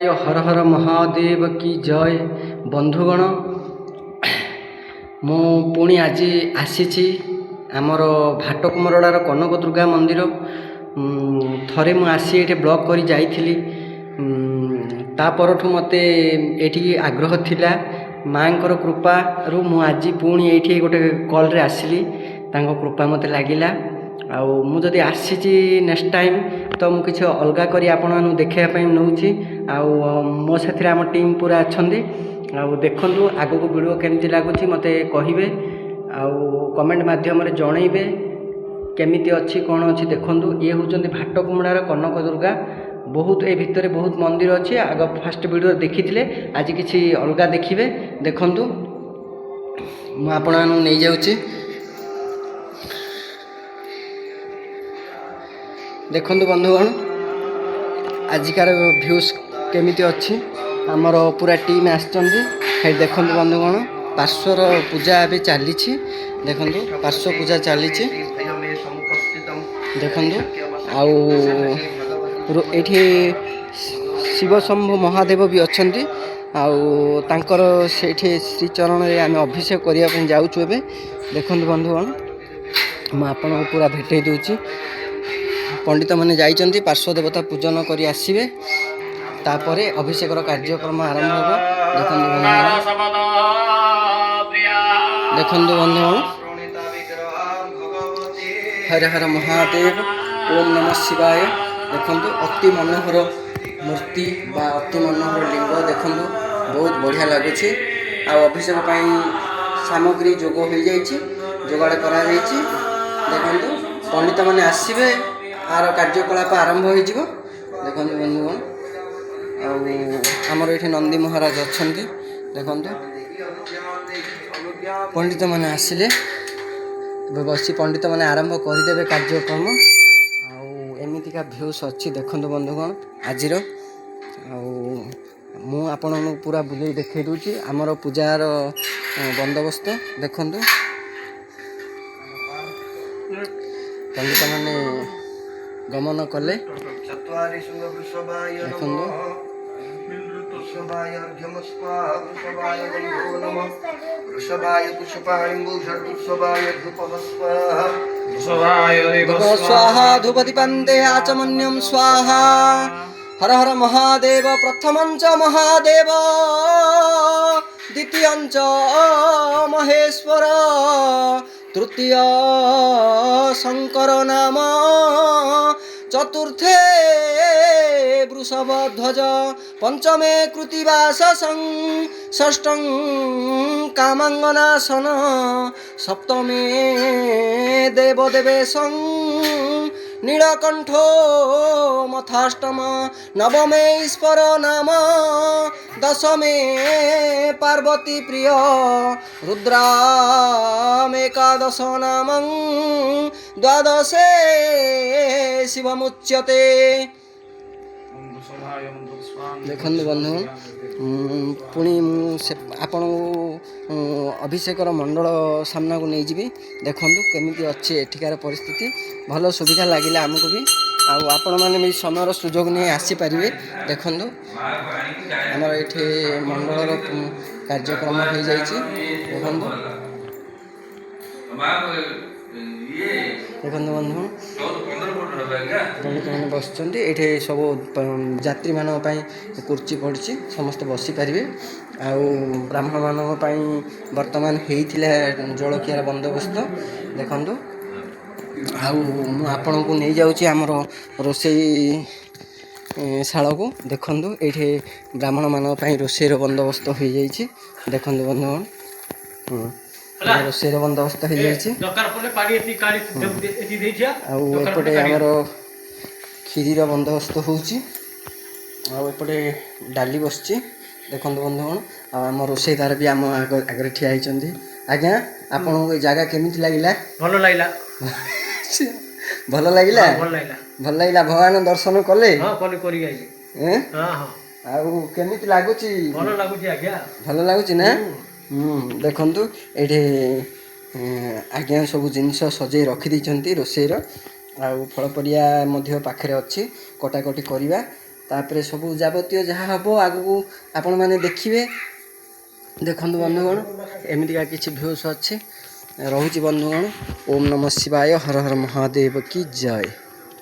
हर हर महादेव की जय बंधुगण मु पुणी आज आसी आमर भाटकुमरडार कनक दुर्गा मंदिर थरे मु आसी ये ब्लॉग कर जाइली तापरठू मते ये आग्रह थिला माँ कृपारू मु आज पुणी ये गोटे कल रे आसिली कृपा मते लगिला आदि आसी नेक्स्ट टाइम तो मुझे किसी अलग कर देखापी नौ मो साथी आम टीम पूरा अच्छा देखु आग को वीडियो केमती लगुच मत कहे कमेंट मध्यम जनइबे केमी अच्छी कौन अच्छी देखु ये हूँ भाटकुमड़ार कनक दुर्गा बहुत ए भितर बहुत मंदिर अच्छी आग फास्ट वीडियो देखी आज किसी अलग देखिए देखु मुझे नहीं जाऊँगी देखु बंधुगण आजिकार भ्यूज केमी अच्छी आमर पूरा टीम आसछन्ती देखु बंधुगण पार्श्वर पूजा ए चली देखु पार्श्व पूजा चली देखु आठी शिवशंभु महादेव भी अच्छा आउर से श्रीचरण में आम अभिषेक करने जाऊँ ए देखु बंधुगण मुझे पूरा भेटे दूची पंडित मैंने जाइए पार्श्व देवता पूजन कर आसवे तापर अभिषेक कार्यक्रम आरंभ हो देखु बंधुगण हर हर महादेव ओम नमः शिवाय देखु अति मनोहर मूर्ति बा अति मनोहर लिंग देखु बहुत बढ़िया लगुच अभिषेक सामग्री जोग हो जोगाड़ कर देखु पंडित मैंने आसवे आर कार्यकलाप आरंभ हो देखो बंधुगण आमर ये नंदी महाराज अच्छा देखु पंडित मैंने आसिले बसी पंडित मैंने आरंभ करदे कार्यक्रम आमतीका भ्यूज अच्छी देखु बंधुगण आज आपण पूरा बुले देखे दूची आमर पूजार बंदोबस्त देखु पंडित मैंने गमन कले स्वाहा धूपदीपन्ते आचमन्यं स्वाहा हर हर महादेव प्रथमं च महादेव द्वितीयं च महेश्वर तृतीय शंकर नाम चतुर्थे वृषभध्वज पंचमे कृतिवास षष्ठं कामांगनाशन सप्तमे देवदेवेशं नीलकंठो मथाष्टम नवमे ईश्वर नाम दशमे पार्वती प्रिय रुद्रामेकादश नाम द्वादशे शिवमुच्यते देखु बंधु पुणी आपण अभिषेकर मंडल सामना को नहीं जी देखु केमी अच्छी एठिकार परिस्थिति भल सुविधा लगे आमको भी आपण मैंने भी समय सुजोग नहीं आसीपारे देखु आमर ये मंडल कार्यक्रम हो जाइए देखु देखु बंधु पंडित मैंने बस ये सब यात्री मान कुर्ची पड़ी समस्त बसीपारे ब्राह्मण मान बर्तमान होता जलखियार बंदोबस्त देखु आपण को नहीं जाऊँगी आमर रोसई शाला को देखु ये ब्राह्मण मान रोसईर बंदोबस्त हो जाइए देखु बंधुगण रोसईर बंदोबस्त हो जाइए एपटे आमर खीरीर बंदोबस्त होपटे डाली बस देखु बंधुगण आम रोसईदार भी आम आगे ठिया होती आज्ञा आपन जगह केमी लगे भल लगे भल लगे भल लगे भगवान दर्शन कले केमी लगुच भल लगुच ना देखु ये आज्ञा सब जिनस सजे रखी रोसईर आउ फल परिया पाखे अच्छी कटाकटी करवा तापर सब जावतीय जहाँ हम आगू आपण मैंने देखिए देखु बंधुगण एमतीका किसी भ्यूज अच्छे रोचे बंधुगण। ओम नमः शिवाय हर हर महादेव की जय।